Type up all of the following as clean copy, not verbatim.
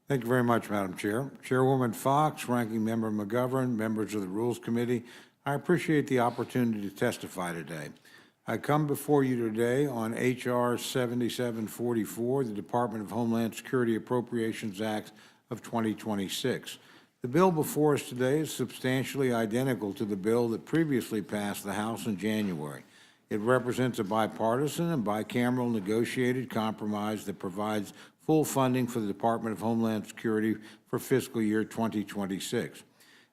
Thank you very much, Madam Chair. Chairwoman Fox, Ranking Member McGovern, members of the Rules Committee, I appreciate the opportunity to testify today. I come before you today on H.R. 7744, the Department of Homeland Security Appropriations Act of 2026. The bill before us today is substantially identical to the bill that previously passed the House in January. It represents a bipartisan and bicameral negotiated compromise that provides full funding for the Department of Homeland Security for fiscal year 2026.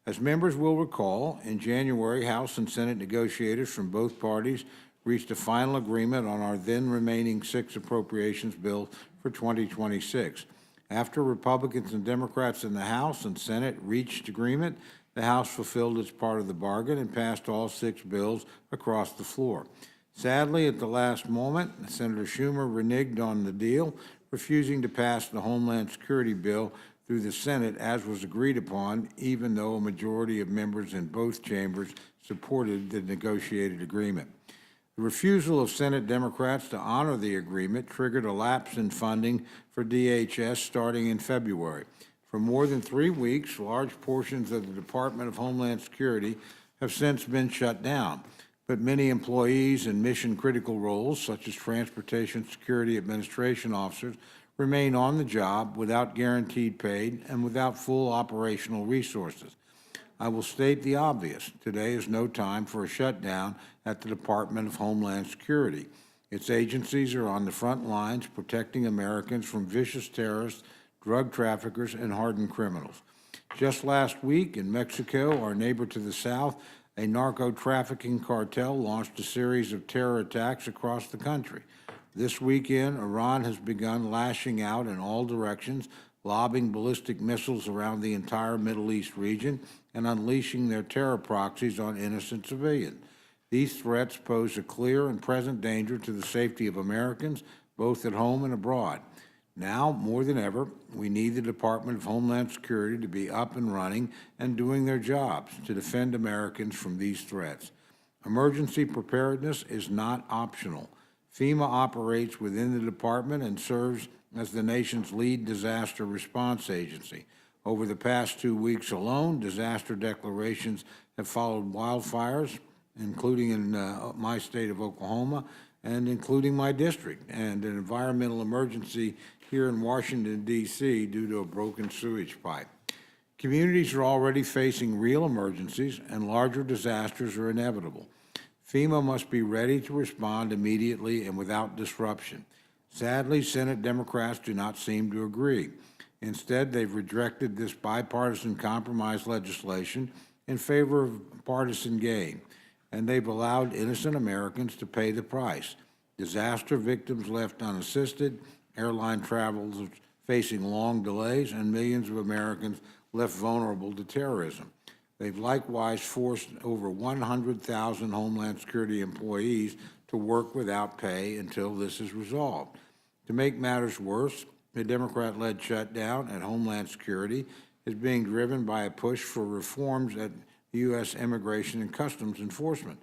As members will recall, in January, House and Senate negotiators from both parties reached a final agreement on our then remaining 6 appropriations bills for 2026. After Republicans and Democrats in the House and Senate reached agreement, the House fulfilled its part of the bargain and passed all 6 bills across the floor. Sadly, at the last moment, Senator Schumer reneged on the deal, refusing to pass the Homeland Security bill through the Senate as was agreed upon, even though a majority of members in both chambers supported the negotiated agreement. The refusal of Senate Democrats to honor the agreement triggered a lapse in funding for DHS starting in February. For more than 3 weeks, large portions of the Department of Homeland Security have since been shut down, but many employees in mission-critical roles, such as Transportation Security Administration officers, remain on the job without guaranteed pay and without full operational resources. I will state the obvious. Today is no time for a shutdown at the Department of Homeland Security. Its agencies are on the front lines protecting Americans from vicious terrorists, drug traffickers, and hardened criminals. Just last week in Mexico, our neighbor to the south, a narco-trafficking cartel launched a series of terror attacks across the country. This weekend, Iran has begun lashing out in all directions, lobbing ballistic missiles around the entire Middle East region and unleashing their terror proxies on innocent civilians. These threats pose a clear and present danger to the safety of Americans, both at home and abroad. Now, more than ever, we need the Department of Homeland Security to be up and running and doing their jobs to defend Americans from these threats. Emergency preparedness is not optional. FEMA operates within the department and serves as the nation's lead disaster response agency. Over the past 2 weeks alone, disaster declarations have followed wildfires, including in my state of Oklahoma, and including my district, and an environmental emergency here in Washington, D.C. due to a broken sewage pipe. Communities are already facing real emergencies, and larger disasters are inevitable. FEMA must be ready to respond immediately and without disruption. Sadly, Senate Democrats do not seem to agree. Instead, they've rejected this bipartisan compromise legislation in favor of partisan gain, and they've allowed innocent Americans to pay the price. Disaster victims left unassisted, airline travelers facing long delays, and millions of Americans left vulnerable to terrorism. They've likewise forced over 100,000 Homeland Security employees to work without pay until this is resolved. To make matters worse, the Democrat-led shutdown at Homeland Security is being driven by a push for reforms at U.S. Immigration and Customs Enforcement.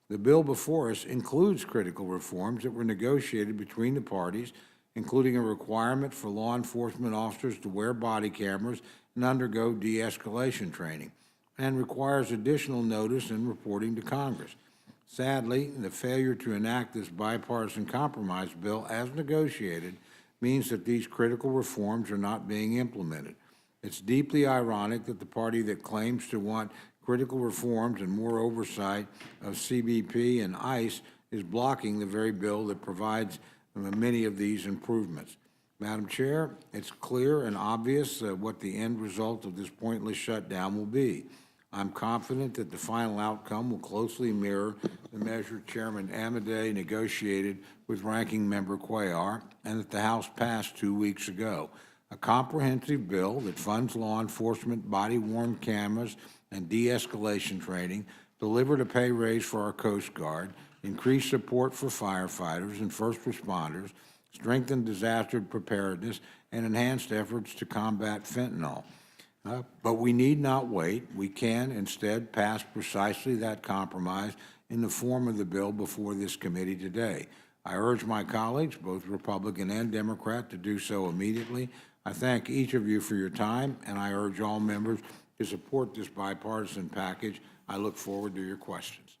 The bill before us includes critical reforms that were negotiated between the parties, including a requirement for law enforcement officers to wear body cameras and undergo de-escalation training, and requires additional notice and reporting to Congress. Sadly, the failure to enact this bipartisan compromise bill as negotiated means that these critical reforms are not being implemented. It's deeply ironic that the party that claims to want critical reforms and more oversight of CBP and ICE is blocking the very bill that provides many of these improvements. Madam Chair, it's clear and obvious what the end result of this pointless shutdown will be. I'm confident that the final outcome will closely mirror the measure Chairman Amodei negotiated with Ranking Member Cuellar and that the House passed 2 weeks ago. A comprehensive bill that funds law enforcement, body-worn cameras, and de-escalation training, delivered a pay raise for our Coast Guard, increased support for firefighters and first responders, strengthened disaster preparedness, and enhanced efforts to combat fentanyl. But we need not wait. We can instead pass precisely that compromise in the form of the bill before this committee today. I urge my colleagues, both Republican and Democrat, to do so immediately. I thank each of you for your time, and I urge all members to support this bipartisan package. I look forward to your questions.